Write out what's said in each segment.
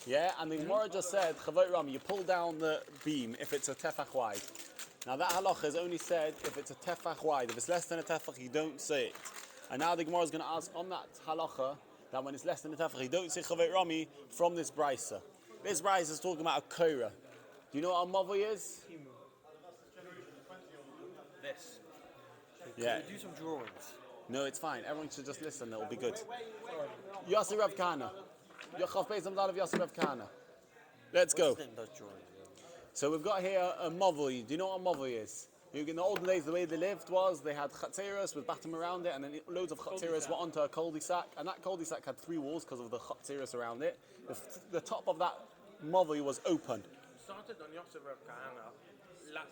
Yeah, and the Gemara just said, Chavot Rami, you pull down the beam if it's a tefach wide. Now that halacha is only said if it's a tefach wide. If it's less than a tefach, you don't say it. And now the Gemara is going to ask on that halacha, that when it's less than a tefach, you don't say Chavot Rami from this brisa. This brisa is talking about a koira. Do you know what a mavoi is? This. Yeah. Do some drawings. No, it's fine. Everyone should just listen. It'll be good. Yossi Rav Kahana. Yochav Beis Amdal of Yossi Rav Kahana. Let's go. So we've got here a mavoi. Do you know what a mavoi is? In the olden days, the way they lived was they had chatzeros with batim around it, and then loads of chatzeros were onto a cul-de-sac, and that cul-de-sac had 3 walls because of the chatzeros around it. The top of that mavoi was open. Started on Yosef Rav Kahana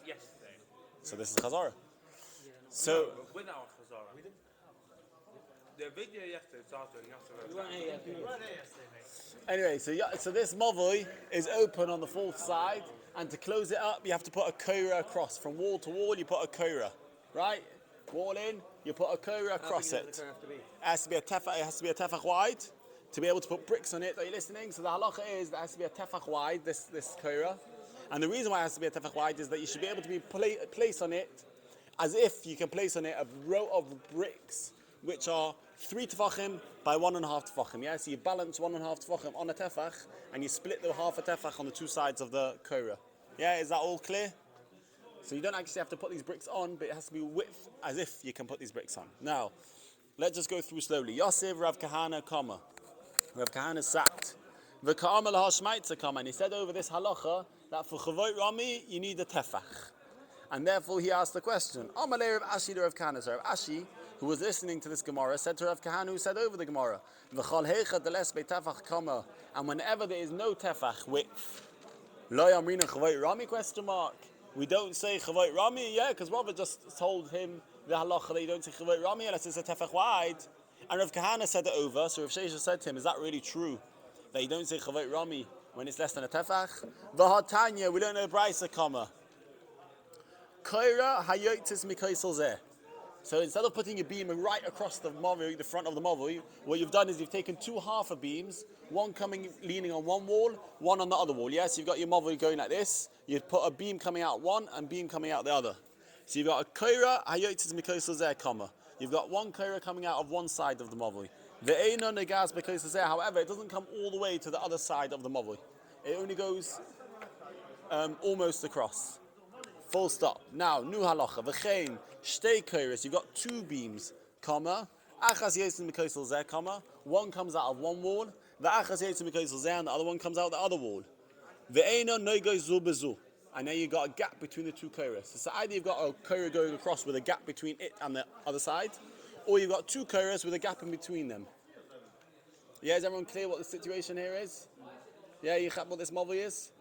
yesterday. So this is Chazara. So No, with our Chazara. We didn't. The video yesterday started on Yosef Rav Kahana. You weren't here yesterday, mate. Anyway, so this mavoi is open on the fourth side, and to close it up, you have to put a koira across. From wall to wall, you put a koira, right? Wall in, you put a koira across it. It has to be a tefach wide to be able to put bricks on it. Are you listening? So the halacha is that it has to be a tefach wide, this koira. And the reason why it has to be a tefach wide is that you should be able to be place on it as if you can place on it a row of bricks which are 3 tefachim by 1.5 tefachim. Yeah, so you balance 1.5 tefachim on a tefach and you split the half a tefach on the 2 sides of the koira. Yeah, is that all clear? So you don't actually have to put these bricks on, but it has to be width as if you can put these bricks on. Now, let's just go through slowly. Yosef Rav Kahana, comma. Rav Kahana sat. V'ka'amel ha'shmaitza, comma. And he said over this halacha that for Chavot Rami, you need a tefach. And therefore he asked the question. Amalei Rav Ashi to Rav Kahana. So Rav Ashi, who was listening to this Gemara, said to Rav Kahana, who said over the Gemara, V'chal heicha deles be'tefach, comma. And whenever there is no tefach width, Lo yamrina Chavot Rami, question mark. We don't say Chavot Rami, yeah, because Robert just told him the halacha that you don't say Chavot Rami unless it's a tefach wide. And Rav Kahana said it over, so Rav Shesha said to him, is that really true? That you don't say Chavot Rami when it's less than a tefach? V'hatanya, we don't know brisa, comma. Koira hayotis mikaisel zeh. So instead of putting your beam right across the mavoi, the front of the mavoi, what you've done is you've taken 2 half beams, one leaning on one wall, one on the other wall. Yes, you've got your mavoi going like this. You'd put a beam coming out one and beam coming out the other. So you've got a koira hayotis mikaisel zeh, comma. You've got one koira coming out of one side of the mavoi. Ve'eino negas mikaisel zeh. However, it doesn't come all the way to the other side of the mavoi. It only goes almost across. Full stop. Now, new halacha. V'chein shtei koiros. You've got 2 beams, comma. Achas yesim mikaisel zeh, comma. One comes out of one wall. V'achas yesim mikaisel zeh, and the other one comes out the other wall. Ve'eino noigos zu bezu. And then you've got a gap between the 2 koiros. So either you've got a koira going across with a gap between it and the other side, or you've got 2 koiros with a gap in between them. Yeah, is everyone clear what the situation here is? Yeah, you have what this mavoi is?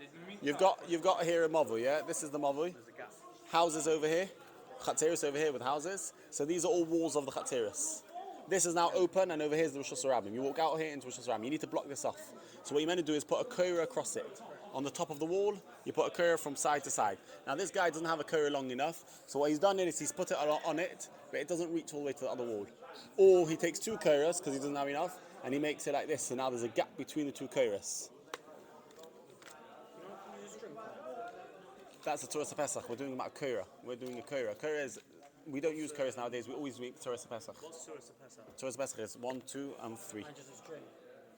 You've got here a mavoi, yeah? This is the mavoi. Houses over here. Chatzeros over here with houses. So these are all walls of the chatzeros. This is now open, and over here is the Rosh Hashanah. You walk out here into Rosh Hashanah. You need to block this off. So what you're meant to do is put a koira across it. On the top of the wall, you put a koira from side to side. Now this guy doesn't have a koira long enough, so what he's done is he's put it on it, but it doesn't reach all the way to the other wall. Or he takes 2 koiras, because he doesn't have enough, and he makes it like this, so now there's a gap between the 2 koiras. That's a Torah Pesach. We're doing about Korah. We're doing a Korah. Korah is, we don't use Korahs nowadays. We always make Torah Pesach. What's Torah Pesach? Torah Pesach is 1, 2, and 3. And just a string.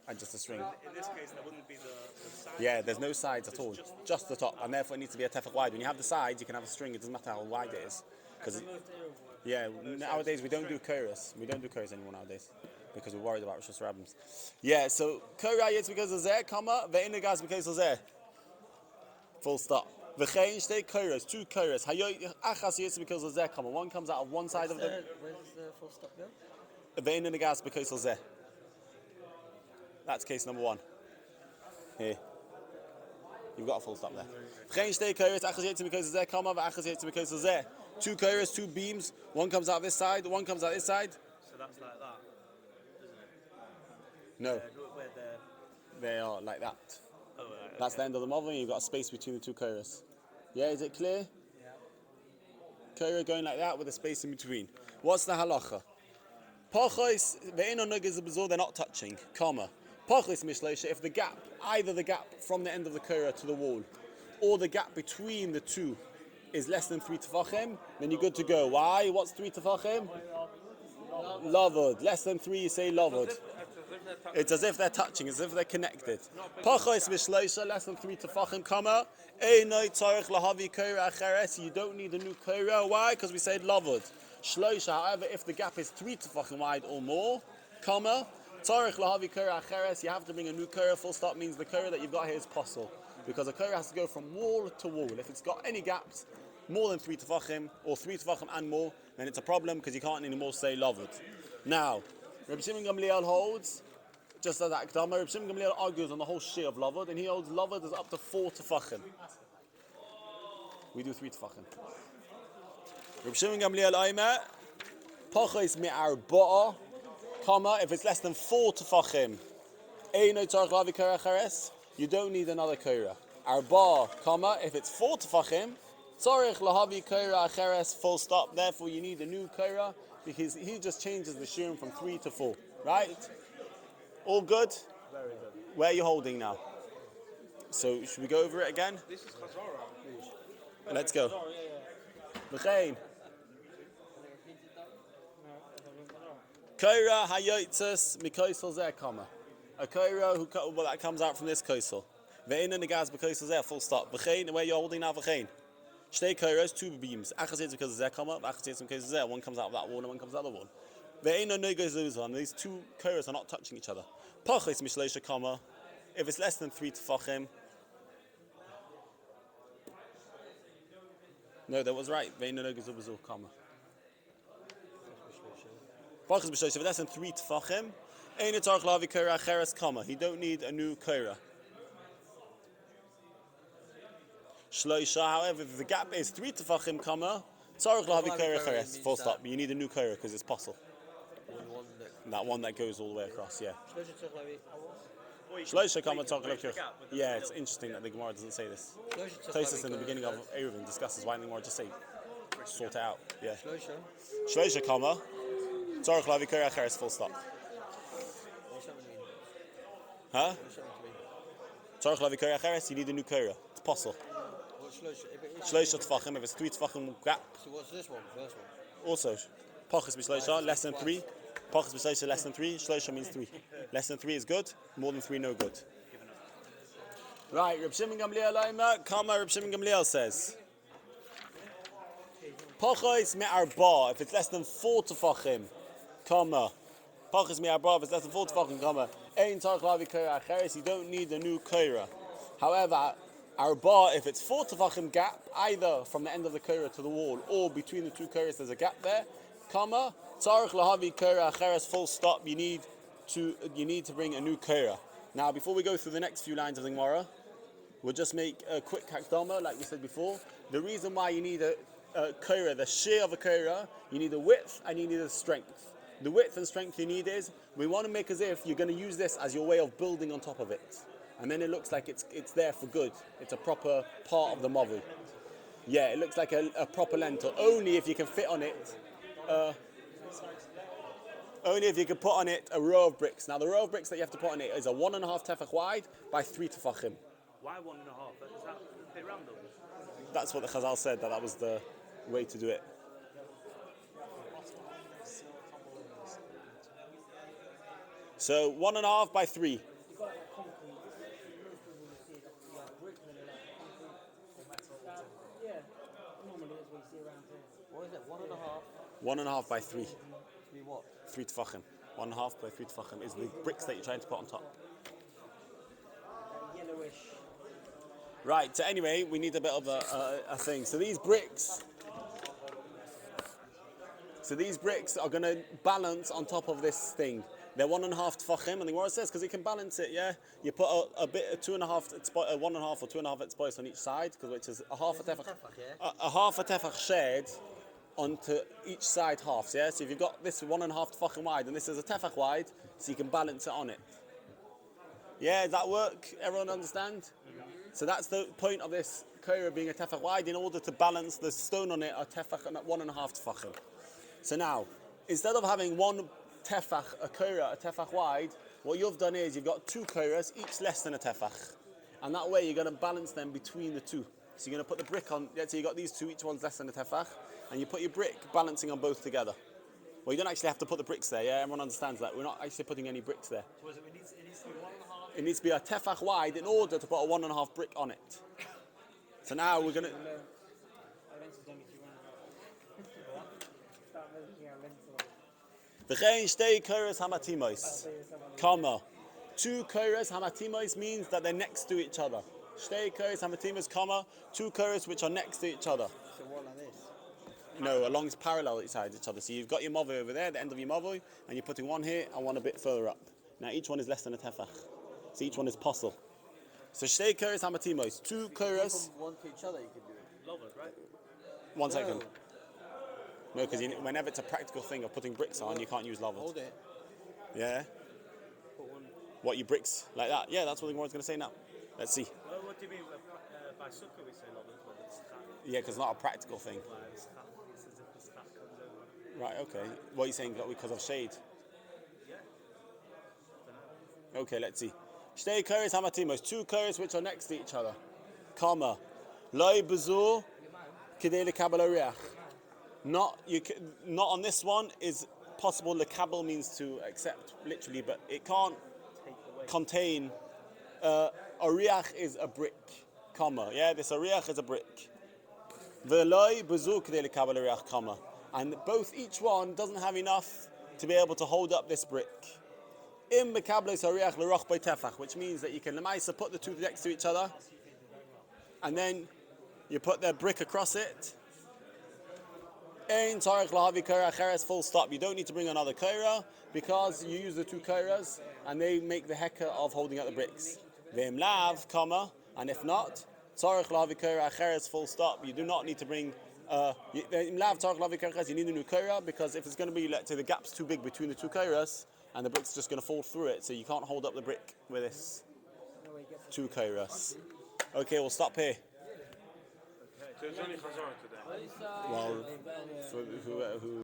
And just a string. In this case, there wouldn't be the side. Yeah, there's no sides at all. Just the top, and therefore it needs to be a tefach wide. When you have the sides, you can have a string. It doesn't matter how wide it is. Because yeah, nowadays we don't do Korahs. We don't do Korahs anymore nowadays because we're worried about Rosh Hashanah. Yeah, so Korah it's because of zeh, comma ve'inagas because of zeh. Full stop. V'chein shtei koiros, 2 koiros. Achas yitz because of zeh, comma. One comes out of one side of the. Where's the full stop go? Ve'in negas because of zeh. That's case number 1. Here. You've got a full stop there. V'chein shtei koiros, achas yitz because of zeh, comma. V'achas yitz because of zeh. 2 koiros, 2 beams. One comes out this side, one comes out this side. So that's like that, isn't it? No. Where They are like that. Oh, right, That's the end of the model, and you've got a space between the 2 koiros. Yeah, is it clear? Yeah. Koira going like that with a space in between. What's the halacha? Parchos ve'eno nugez b'zor, they're not touching, comma. Pachlis mishleisha, if the gap, either the gap from the end of the Korah to the wall, or the gap between the two is less than 3 tefachim, then you're good to go. Why? What's 3 tefachim? Lavud. Less than 3, you say lavud. It's as if they're touching, as if they're connected. Pachos mishleisha, less than 3 tefachim, comma. Einoi tzarich lahavi Korah acheres. You don't need a new Korah. Why? Because we said lavud. Shloisha, however, if the gap is 3 tefachim wide or more, comma. Tzarich lahavi Korah acheres. You have to bring a new Korah. Full stop means the Korah that you've got here is possible. Because a Korah has to go from wall to wall. If it's got any gaps, more than 3 tefachim, or 3 tefachim and more, then it's a problem because you can't anymore say lavud. Now, Reb Shimon Gamliel holds, just as that Akdama, Reb Shimon Gamliel argues on the whole shir of lavud, and he holds lavud is up to 4 tefachim. We do 3 tefachim. Reb Shimon Gamliel Aimer, Pachos me'arba'a, comma, if it's less than 4 tefachim, Eino tzarich lavi Korah acheres, you don't need another Korah. Arba, comma, if it's 4 tefachim, tzarich lahavi Korah acheres, full stop. Therefore, you need a new Korah because he just changes the shirim from 3 to 4. Right? All good? Very good. Where are you holding now? So, should we go over it again? This is Chazara. Let's go. B'chein. Korah hayotzes mikoisel zeh, comma. A Korah that comes out from this koisel. Ve'in and the gas b'koisel zeh, full stop. B'chein, where you're holding now, b'chein. Shtei Korahs, 2 beams. Achas yitzim because zeh, comma. Achas yitzim because zeh. One comes out of that wall and one comes out of the wall. Ve'in and no goes one. These 2 Korahs are not touching each other. Pachos mishleisha, comma. If it's less than 3 tefachim. No, that was right. Ve'in and no goes comma. Pachos mishleisha, if it's less than 3 tefachim. Ein tzarich lavi Korah acheres, comma. He don't need a new Korah. Shloisha, however, if the gap is 3 tefachim, comma, tzarich lavi Korah acheres, full stop. You need a new Korah because it's possible. That one that goes all the way across, yeah. Shloisha, comma, tzarich lavi Korah. Yeah, it's interesting that the Gemara doesn't say this. Tosis in the beginning of Eruvin discusses why the Gemara just say sort it out. Yeah. Shloisha, comma, tzarich lavi Korah acheres, full stop. Huh? Tzarich lavi Korah acheres, you need a new Korah. It's possible. Shloisha tefachim, if it's 3 tefachim gap. So what's this one? First one? Also, pachos b'shloisha, less than 3. Pachos b'shloisha, less than 3. Shloisha means 3. Less than 3 is good. More than 3, no good. Right, Reb Shimon Gamliel Aimer, comma, Reb Shimon Gamliel says. Pachos me'arba, if it's less than 4 tefachim, comma. Pachos me'arba, if it's less than 4 tefachim, comma. Ein tzarich lavi Korah acheres, you don't need a new Korah. However, Arba, if it's 4 tefachim gap, either from the end of the Korah to the wall or between the 2 Korahs, there's a gap there. Comma, tzarich lahavi Korah acheres, full stop. You need to bring a new Korah. Now, before we go through the next few lines of the Gemara, we'll just make a quick hakdama, like we said before. The reason why you need a Korah, the shear of a Korah, you need a width and you need a strength. The width and strength you need is, we want to make as if you're going to use this as your way of building on top of it. And then it looks like it's there for good. It's a proper part of the mavu. Yeah, it looks like a proper lentil. Only if you can fit on it, only if you can put on it a row of bricks. Now the row of bricks that you have to put on it is a 1.5 tefach wide by 3 tefachim. Why 1.5? Is that a bit random? That's what the Chazal said, that was the way to do it. So 1.5 by 3. What is it? 1.5? 1.5 by 3. 3 what? 3 tefachim. 1.5 by 3 tefachim is the bricks that you're trying to put on top. Yellowish. Right, so anyway, we need a bit of a thing. So these bricks are going to balance on top of this thing. They're 1.5 tefachim, and the Gemara says, because it can balance it, yeah? You put a bit, 1.5 or 2.5 etzbois on each side, which is a half a tefach shared onto each side halves, yeah? So if you've got this 1.5 tefachim wide, and this is a tefach wide, so you can balance it on it. Yeah, does that work? Everyone understand? So that's the point of this Korah being a tefach wide, in order to balance the stone on it, a tefach and 1.5 tefachim. So now, instead of having one tefach, a Korah, a tefach wide, What you've done is you've got two kairas, each less than a tefach. And that way you're going to balance them between the two. So you're going to put the brick on, let's say you've got these two, each one's less than a tefach, and you put your brick balancing on both together. Well, you don't actually have to put the bricks there, yeah? Everyone understands that. We're not actually putting any bricks there. So it needs to be 1.5. It needs to be a tefach wide in order to put a 1.5 brick on it. So now we're going to... V'chein shtei kairos hamatimos. Comma. Two kairos hamatimos means that they're next to each other. Shtei kairos hamatimos, comma. Two kairos which are next to each other. So what like this? No, along parallel sides each other. So you've got your mavoi over there, the end of your mavoi, and you're putting one here and one a bit further up. Now each one is less than a tefach. So each one is posel. So shtei kairos hamatimos. Two kairos. From one to each other, you could do it. Lowered, right? 1 second. No, because whenever it's a practical thing of putting bricks on, you can't use lava. Hold it. Yeah? Put one. What, you bricks? Like that? Yeah, that's what the Gemara's going to say now. Let's see. Well, what do you mean by Sukkah we say lowered? Well, it's Yeah, because it's not a practical thing. it's as if the stack comes over. Right, okay. What are you saying? Because of shade? Yeah. Okay, let's see. Shtei kairos hamatimos. Two kairos which are next to each other. Comma. Loi bezur kidei lekabel ariach. Not on this one is possible. Lekabel means to accept, literally, but it can't contain. Ariach is a brick, comma. Yeah, this ariach is a brick. V'loi bezur kidei lekabel ariach, comma. And each one doesn't have enough to be able to hold up this brick. Im mekablos ariach l'roch by tefach, which means that you can lemaisa put the two next to each other, and then you put the brick across it. Ein tzarich lahavi kaira acheres, full stop. You don't need to bring another kaira because you use the two kairas and they make the heka of holding up the bricks. V'im lav, comma, and if not, tzarich lahavi kaira acheres, full stop. You do not need to bring. V'im lav tzarich lahavi kaira acheres. You need a new kaira because if it's going to be, let's say, the gap's too big between the two kairas and the brick's just going to fall through it, so you can't hold up the brick with this two kairas. Okay, we'll stop here. So it's only Chazar today. Well, for who